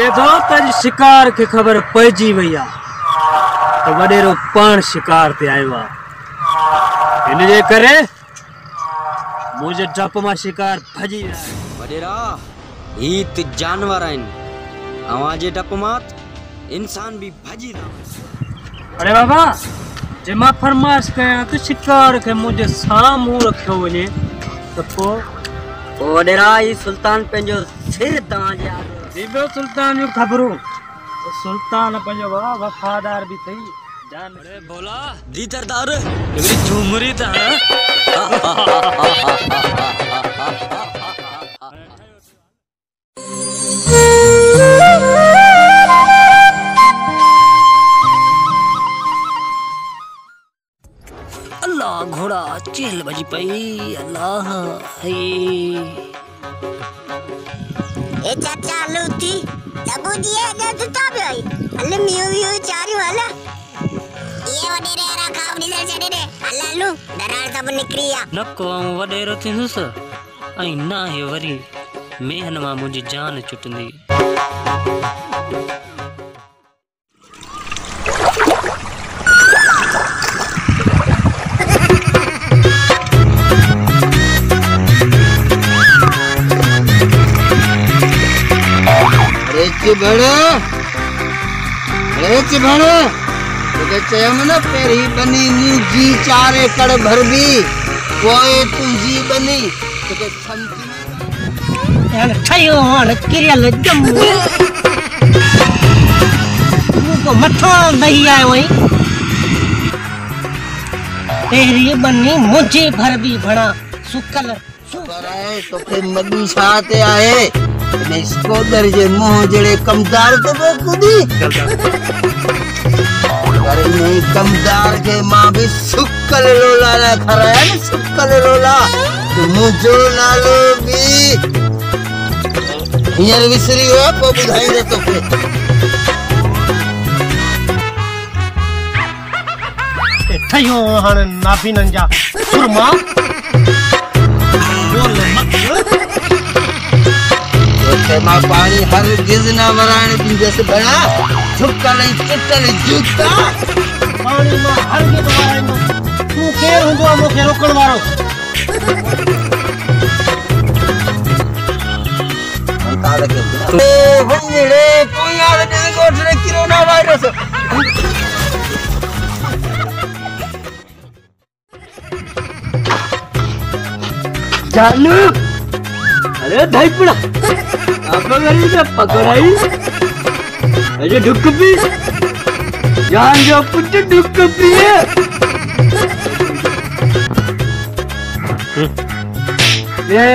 लगे तो तेरी शिकार की खबर पहुंची भैया तो वडेरो पान शिकार ते आयो आ इन जे करे मुझे डप मा शिकार भजी वडेरा ही त जानवर आइन आवाजे डप मात इंसान भी भजी रहा। अरे बाबा जे मां फरमाइश कया तो शिकार के मुझे सामू रखो वने तो वडेरा ही सुल्तान पेंजो सिर ताजे दिबो सुल्तान जो खबरू तो सुल्तान पंजो वफादार भी थई जान। अरे बोला दीतरदार मेरी झुमरी था अल्लाह घोड़ा चेल बजी पई अल्लाह हे ए चाचा लूटी तबू दिए जो तुता भाई अल्ले मियो चारी वाला ये वडेरे रा खाव निजर चढ़े रे अल्लाह लू दरार सब निकरिया नको वडेरो थिंदुस आई ना हे वरी मेहन मा मुझी जान छुटंदी। चिभड़ तो चयम न पेरी बनी मुजी 4 एकड़ भर भी कोई तुझी बनी तो छंती यार ठयो हण किरियल जम्मू को मथो नहीं आए वही तेरी बनी मुझे भर भी भणा सुकल सुकराए तो के मदी साथे आए ने इसको दर्जे मोह जड़े कमदार तो बेकुदी अरे नहीं कमदार के मां भी सुकल लोला ना खराया ना सुकल लोला तो मुझो नालो भी यार विसरी हो को बुधाई दे तो के ठयो हण नाभी नंजा सुरमा बोल मत मां पानी हर गिजना वराण भी जैसे बना झुकल चिटल जूता पानी में हर गिज वराण तू केर हुंदो मोके रोकण वारो अंता लगे ए वंजड़े तू यार दे गोठरे कोरोना वायरस जानू अरे भाई पड़ा आप गरी ने पकड़ाई अरे ढुक भी जान जो कुछ ढुक भी है ये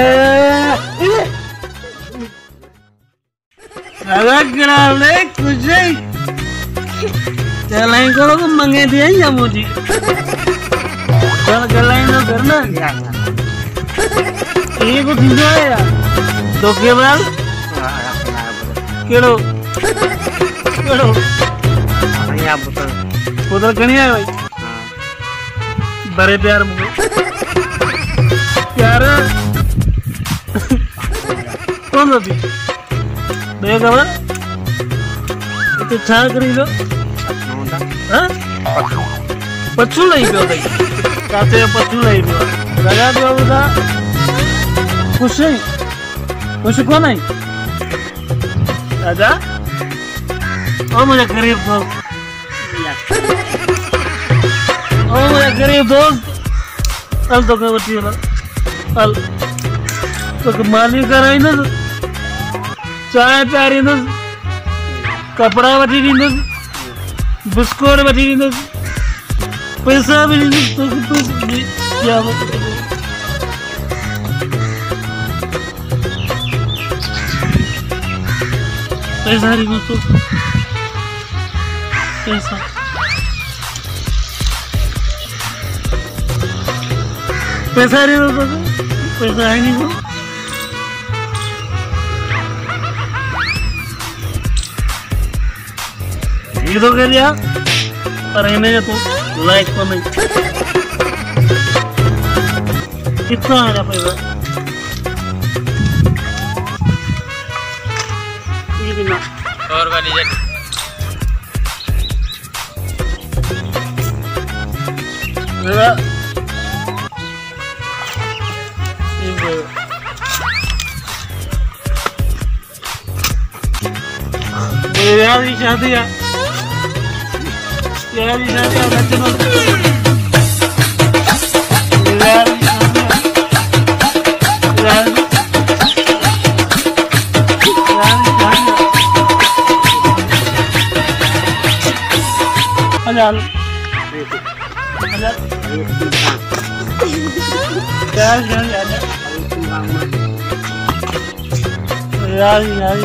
कराने कुछ नहीं चलाई करो तो मंगे दिया या मुझे चल चलाई ना करना ये कुछ नहीं है यार तो क्या बाल केड़ो केड़ो यहाँ बोतल कहीं है भाई बड़े प्यार मुझे प्यार कौन होती मैं कहाँ तो छान करी लो हाँ पच्चू नहीं पियो भाई काते पच्चू नहीं पियो लगा दिया बुधा कुछ नहीं कुछ कौन है दादा ओ मुझे गरीब दोस्त ओ मुझे गरीब दोस्त अल तो क्या बची वाला अल तो मानी कराई ना चाय प्यारी ना कपड़ा बची नहीं ना बिस्कुट बची नहीं ना पैसा भी नहीं तो क्या पैसा नहीं दोस्तों पैसा पैसा नहीं दोस्तों पैसा है नहीं ये तो कह दिया पर इन्हें तो लाइक तो नहीं कितना आएगा पैसा ये भी ना और वाली जट यार की शादी है यार की शादी है बच्चे को यार की शादी है यार हजार यार